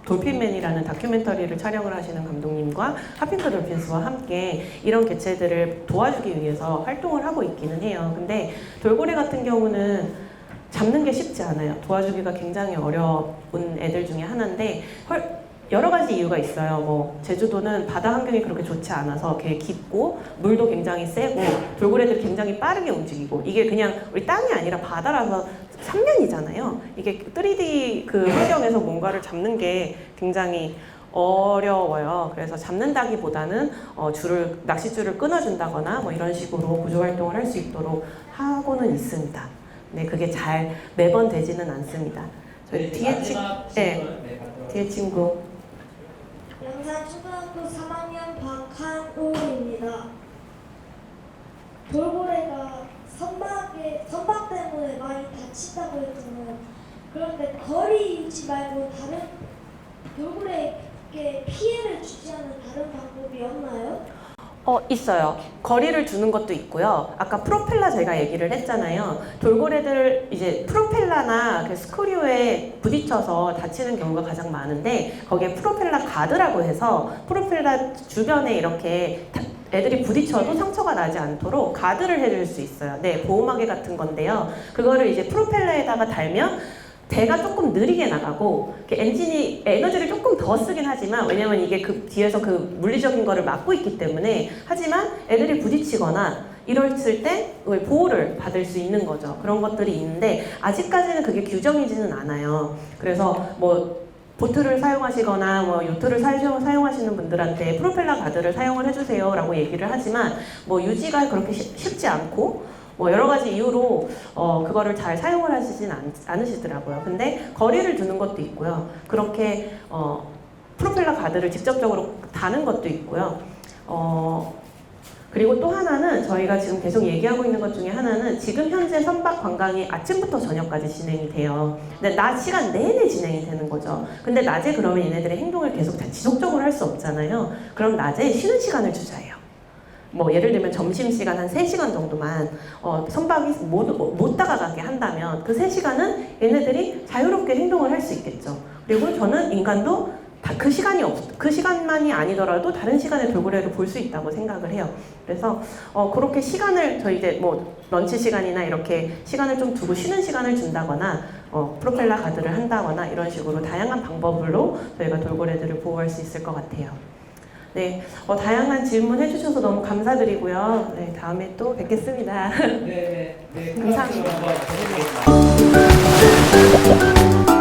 돌핀맨이라는 다큐멘터리를 촬영을 하시는 감독님과 핫핑크 돌핀스와 함께 이런 개체들을 도와주기 위해서 활동을 하고 있기는 해요. 근데 돌고래 같은 경우는 잡는 게 쉽지 않아요. 도와주기가 굉장히 어려운 애들 중에 하나인데 여러 가지 이유가 있어요. 뭐 제주도는 바다 환경이 그렇게 좋지 않아서 게 깊고 물도 굉장히 세고 돌고래들이 굉장히 빠르게 움직이고 이게 그냥 우리 땅이 아니라 바다라서 삼면이잖아요. 이게 3D 그 환경에서 뭔가를 잡는 게 굉장히 어려워요. 그래서 잡는다기보다는 낚싯줄을 끊어준다거나 뭐 이런 식으로 구조 활동을 할 수 있도록 하고는 있습니다. 네, 그게 잘 매번 되지는 않습니다. 저희 뒤에 친구. 영산초등학교 3학년 박한우입니다. 돌고래가 선박 때문에 많이 다친다고 했잖아요. 그런데 거리 유지 말고 다른 돌고래에게 피해를 주지 않는 다른 방법이 없나요? 있어요. 거리를 두는 것도 있고요. 아까 프로펠러 제가 얘기를 했잖아요. 돌고래들 이제 프로펠러나 그 스크류에 부딪혀서 다치는 경우가 가장 많은데 거기에 프로펠러 가드라고 해서 프로펠러 주변에 이렇게 애들이 부딪혀도 상처가 나지 않도록 가드를 해줄 수 있어요. 네, 보호막이 같은 건데요. 그거를 이제 프로펠러에다가 달면 배가 조금 느리게 나가고 엔진이 에너지를 조금 더 쓰긴 하지만 왜냐면 이게 그 뒤에서 그 물리적인 거를 막고 있기 때문에 하지만 애들이 부딪히거나 이랬을 때 보호를 받을 수 있는 거죠. 그런 것들이 있는데 아직까지는 그게 규정이지는 않아요. 그래서 뭐 보트를 사용하시거나 뭐 요트를 사용하시는 분들한테 프로펠러 가드를 사용을 해주세요 라고 얘기를 하지만 뭐 유지가 그렇게 쉽지 않고 뭐 여러 가지 이유로 그거를 잘 사용을 하시진 않으시더라고요. 근데 거리를 두는 것도 있고요. 그렇게 프로펠러 가드를 직접적으로 다는 것도 있고요. 그리고 또 하나는 저희가 지금 계속 얘기하고 있는 것 중에 하나는 지금 현재 선박 관광이 아침부터 저녁까지 진행이 돼요. 근데 낮 시간 내내 진행이 되는 거죠. 근데 낮에 그러면 얘네들의 행동을 계속 다 지속적으로 할 수 없잖아요. 그럼 낮에 쉬는 시간을 주자예요. 뭐 예를 들면 점심시간 한 3시간 정도만 선박이 못 다가가게 한다면 그 3시간은 얘네들이 자유롭게 행동을 할 수 있겠죠. 그리고 저는 인간도 다 그 시간만이 아니더라도 다른 시간에 돌고래를 볼 수 있다고 생각을 해요. 그래서 그렇게 시간을 저희 이제 뭐 런치 시간이나 이렇게 시간을 좀 두고 쉬는 시간을 준다거나 프로펠러 가드를 한다거나 이런 식으로 다양한 방법으로 저희가 돌고래들을 보호할 수 있을 것 같아요. 네, 다양한 질문 해주셔서 너무 감사드리고요. 네, 다음에 또 뵙겠습니다. 네, 감사합니다. 한번 해보겠습니다.